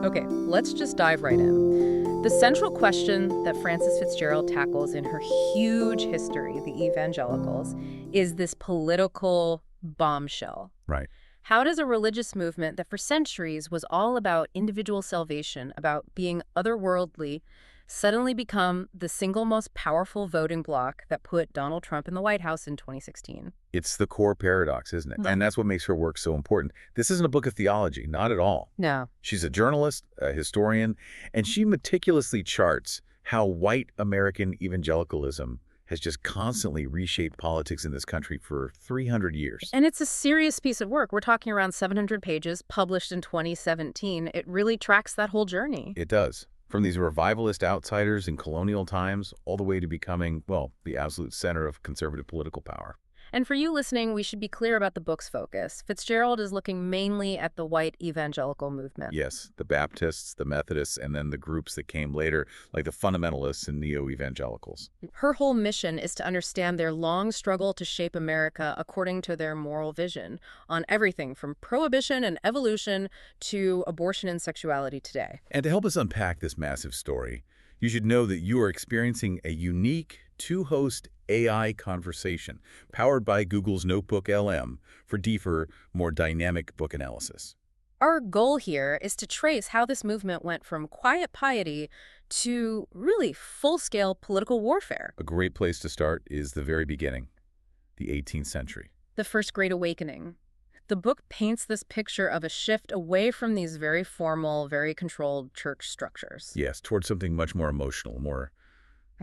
Okay, let's just dive right in. The central question that Francis FitzGerald tackles in her huge history, The Evangelicals, is this political bombshell. Right. How does a religious movement that for centuries was all about individual salvation, about being otherworldly, suddenly become the single most powerful voting bloc that put Donald Trump in the White House in 2016? It's the core paradox, isn't it? No. And that's what makes her work so important. This isn't a book of theology, not at all. No. She's a journalist, a historian, and she meticulously charts how white American evangelicalism has just constantly reshaped politics in this country for 300 years. And it's a serious piece of work. We're talking around 700 pages, published in 2017. It really tracks that whole journey. It does. From these revivalist outsiders in colonial times all the way to becoming, well, the absolute center of conservative political power. And for you listening, we should be clear about the book's focus. FitzGerald is looking mainly at the white evangelical movement. Yes, the Baptists, the Methodists, and then the groups that came later, like the fundamentalists and neo-evangelicals. Her whole mission is to understand their long struggle to shape America according to their moral vision on everything from prohibition and evolution to abortion and sexuality today. And to help us unpack this massive story, you should know that you are experiencing a unique two-host AI conversation powered by Google's Notebook LM for deeper, more dynamic book analysis. Our goal here is to trace how this movement went from quiet piety to really full-scale political warfare. A great place to start is the very beginning, the 18th century. The First Great Awakening. The book paints this picture of a shift away from these very formal, very controlled church structures. Yes, towards something much more emotional, more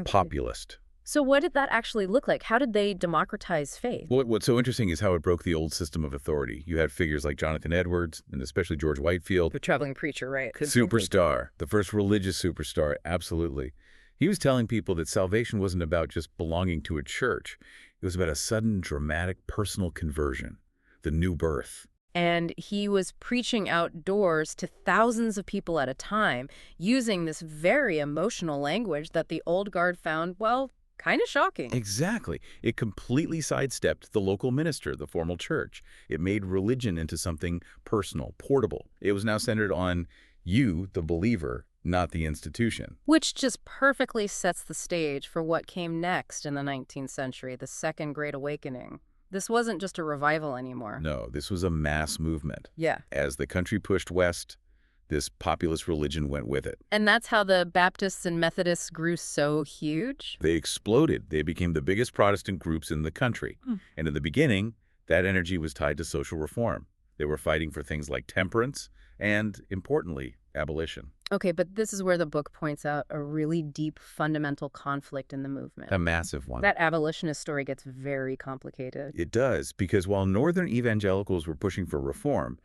populist. So what did that actually look like? How did they democratize faith? Well, what's so interesting is how it broke the old system of authority. You had figures like Jonathan Edwards, and especially George Whitefield. The traveling preacher, right? Superstar, the first religious superstar, absolutely. He was telling people that salvation wasn't about just belonging to a church. It was about a sudden, dramatic, personal conversion, the new birth. And he was preaching outdoors to thousands of people at a time, using this very emotional language that the old guard found, well, kind of shocking. Exactly. It completely sidestepped the local minister, the formal church. It made religion into something personal, portable. It was now centered on you, the believer, not the institution. Which just perfectly sets the stage for what came next in the 19th century, the Second Great Awakening. This wasn't just a revival anymore. No, this was a mass movement. Yeah. As the country pushed west, this populist religion went with it. And that's how the Baptists and Methodists grew so huge? They exploded. They became the biggest Protestant groups in the country. And in the beginning, that energy was tied to social reform. They were fighting for things like temperance and, importantly, abolition. Okay, but this is where the book points out a really deep fundamental conflict in the movement. A massive one. That abolitionist story gets very complicated. It does, because while Northern evangelicals were pushing for reform,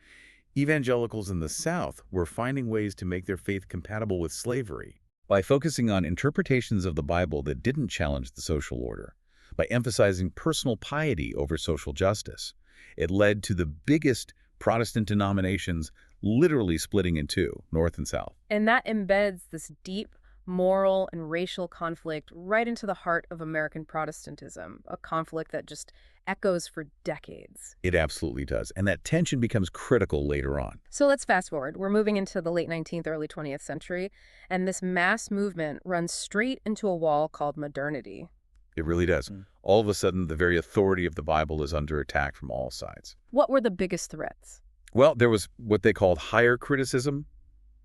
evangelicals in the South were finding ways to make their faith compatible with slavery by focusing on interpretations of the Bible that didn't challenge the social order, by emphasizing personal piety over social justice. It led to the biggest Protestant denominations literally splitting in two, North and South. And that embeds this deep moral and racial conflict right into the heart of American Protestantism, a conflict that just echoes for decades. It absolutely does. And that tension becomes critical later on. So let's fast forward. We're moving into the late 19th, early 20th century, and this mass movement runs straight into a wall called modernity. It really does. All of a sudden, the very authority of the Bible is under attack from all sides. What were the biggest threats? Well, there was what they called higher criticism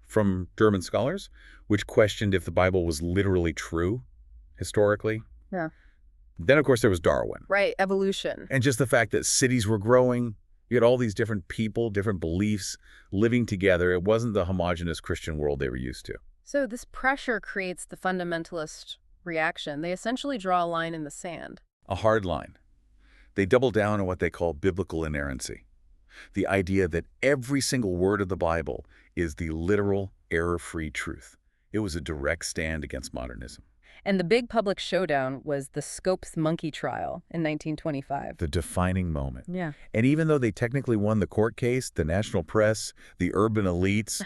from German scholars, which questioned if the Bible was literally true historically. Yeah. Then, of course, there was Darwin. Right, evolution. And just the fact that cities were growing. You had all these different people, different beliefs living together. It wasn't the homogenous Christian world they were used to. So this pressure creates the fundamentalist reaction. They essentially draw a line in the sand. A hard line. They double down on what they call biblical inerrancy. The idea that every single word of the Bible is the literal, error-free truth. It was a direct stand against modernism. And the big public showdown was the Scopes monkey trial in 1925. The defining moment. Yeah. And even though they technically won the court case, the national press, the urban elites,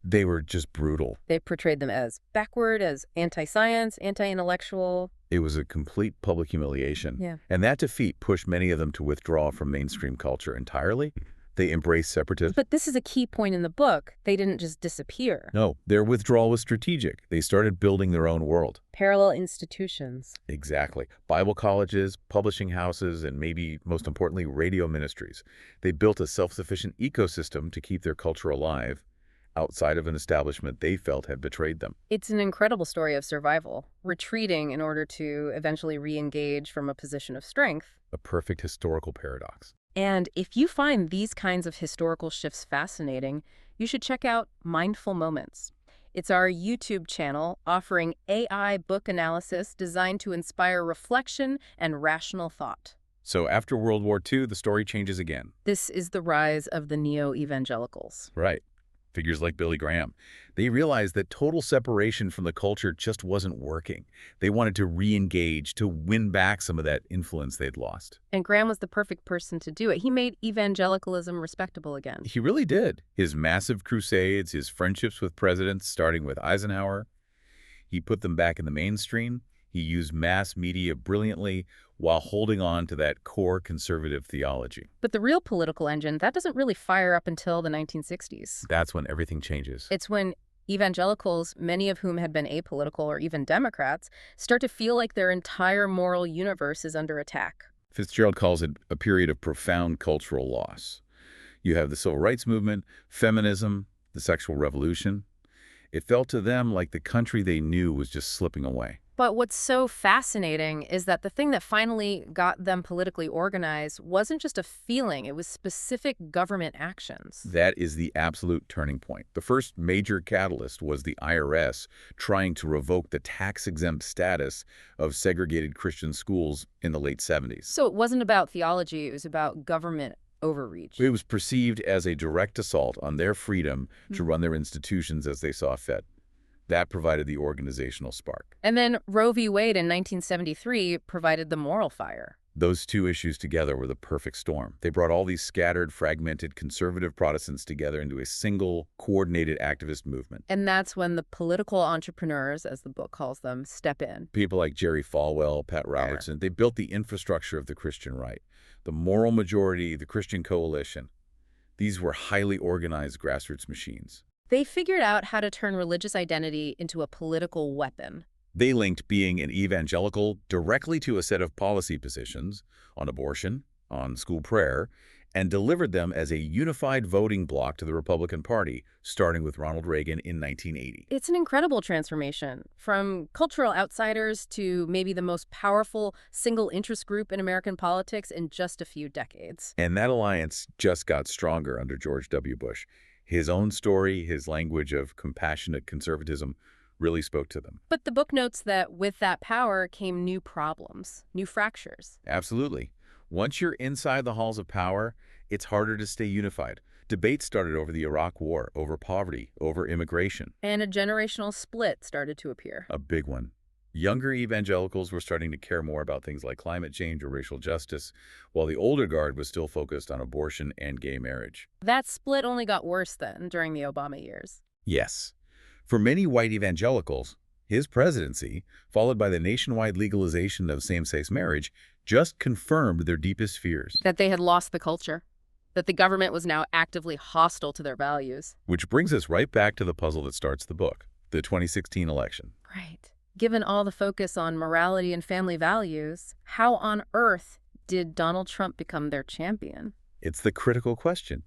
they were just brutal. They portrayed them as backward, as anti-science, anti-intellectual. It was a complete public humiliation. Yeah. And that defeat pushed many of them to withdraw from mainstream culture entirely. They embraced separatism. But this is a key point in the book. They didn't just disappear. No, their withdrawal was strategic. They started building their own world. Parallel institutions. Exactly. Bible colleges, publishing houses, and maybe, most importantly, radio ministries. They built a self-sufficient ecosystem to keep their culture alive outside of an establishment they felt had betrayed them. It's an incredible story of survival, retreating in order to eventually re-engage from a position of strength. A perfect historical paradox. And if you find these kinds of historical shifts fascinating, you should check out Mindful Moments. It's our YouTube channel offering AI book analysis designed to inspire reflection and rational thought. So after World War II, the story changes again. This is the rise of the neo-evangelicals. Right. Figures like Billy Graham. They realized that total separation from the culture just wasn't working. They wanted to re-engage, to win back some of that influence they'd lost. And Graham was the perfect person to do it. He made evangelicalism respectable again. He really did. His massive crusades, his friendships with presidents, starting with Eisenhower, he put them back in the mainstream. He used mass media brilliantly while holding on to that core conservative theology. But the real political engine, that doesn't really fire up until the 1960s. That's when everything changes. It's when evangelicals, many of whom had been apolitical or even Democrats, start to feel like their entire moral universe is under attack. FitzGerald calls it a period of profound cultural loss. You have the civil rights movement, feminism, the sexual revolution. It felt to them like the country they knew was just slipping away. But what's so fascinating is that the thing that finally got them politically organized wasn't just a feeling, it was specific government actions. That is the absolute turning point. The first major catalyst was the IRS trying to revoke the tax-exempt status of segregated Christian schools in the late 70s. So it wasn't about theology, it was about government overreach. It was perceived as a direct assault on their freedom to run their institutions as they saw fit. That provided the organizational spark. And then Roe v. Wade in 1973 provided the moral fire. Those two issues together were the perfect storm. They brought all these scattered, fragmented, conservative Protestants together into a single, coordinated activist movement. And that's when the political entrepreneurs, as the book calls them, step in. People like Jerry Falwell, Pat Robertson, they built the infrastructure of the Christian right. The moral majority, the Christian coalition. These were highly organized grassroots machines. They figured out how to turn religious identity into a political weapon. They linked being an evangelical directly to a set of policy positions on abortion, on school prayer, and delivered them as a unified voting bloc to the Republican Party, starting with Ronald Reagan in 1980. It's an incredible transformation, from cultural outsiders to maybe the most powerful single interest group in American politics in just a few decades. And that alliance just got stronger under George W. Bush. His own story, his language of compassionate conservatism really spoke to them. But the book notes that with that power came new problems, new fractures. Absolutely. Once you're inside the halls of power, it's harder to stay unified. Debates started over the Iraq War, over poverty, over immigration. And a generational split started to appear. A big one. Younger evangelicals were starting to care more about things like climate change or racial justice, while the older guard was still focused on abortion and gay marriage. That split only got worse then, during the Obama years. Yes. For many white evangelicals, his presidency, followed by the nationwide legalization of same-sex marriage, just confirmed their deepest fears. That they had lost the culture. That the government was now actively hostile to their values. Which brings us right back to the puzzle that starts the book, the 2016 election. Right. Given all the focus on morality and family values, how on earth did Donald Trump become their champion? It's the critical question.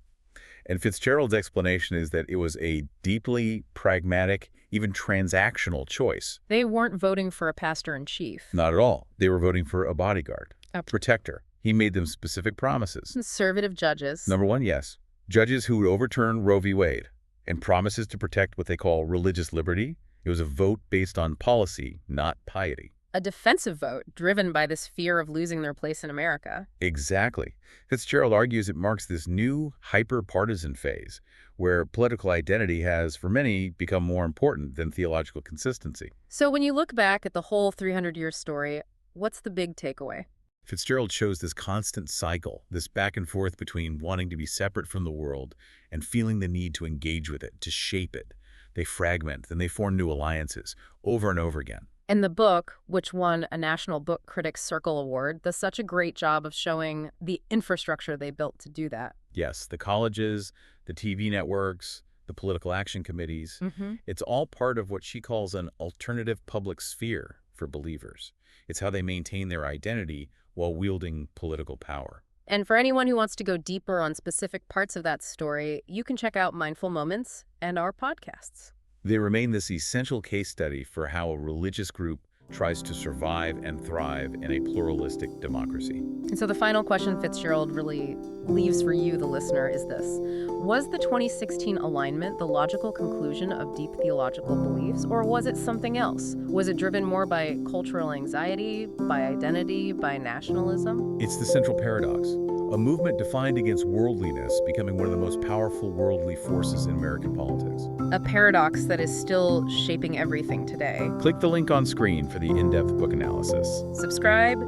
And FitzGerald's explanation is that it was a deeply pragmatic, even transactional choice. They weren't voting for a pastor-in-chief. Not at all. They were voting for a bodyguard, A protector. He made them specific promises. Conservative judges. Number one, yes. Judges who would overturn Roe v. Wade, and promises to protect what they call religious liberty. It was a vote based on policy, not piety. A defensive vote driven by this fear of losing their place in America. Exactly. FitzGerald argues it marks this new hyper-partisan phase where political identity has, for many, become more important than theological consistency. So when you look back at the whole 300-year story, what's the big takeaway? FitzGerald shows this constant cycle, this back and forth between wanting to be separate from the world and feeling the need to engage with it, to shape it. They fragment, then they form new alliances, over and over again. And the book, which won a National Book Critics Circle Award, does such a great job of showing the infrastructure they built to do that. Yes, the colleges, the TV networks, the political action committees, Mm-hmm. it's all part of what she calls an alternative public sphere for believers. It's how they maintain their identity while wielding political power. And for anyone who wants to go deeper on specific parts of that story, you can check out Mindful Moments and our podcasts. They remain this essential case study for how a religious group tries to survive and thrive in a pluralistic democracy. And so the final question FitzGerald really leaves for you, the listener, is this. Was the 2016 alignment the logical conclusion of deep theological beliefs, or was it something else? Was it driven more by cultural anxiety, by identity, by nationalism? It's the central paradox. A movement defined against worldliness becoming one of the most powerful worldly forces in American politics. A paradox that is still shaping everything today. Click the link on screen for the in-depth book analysis. Subscribe,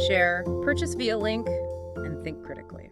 share, purchase via link, and think critically.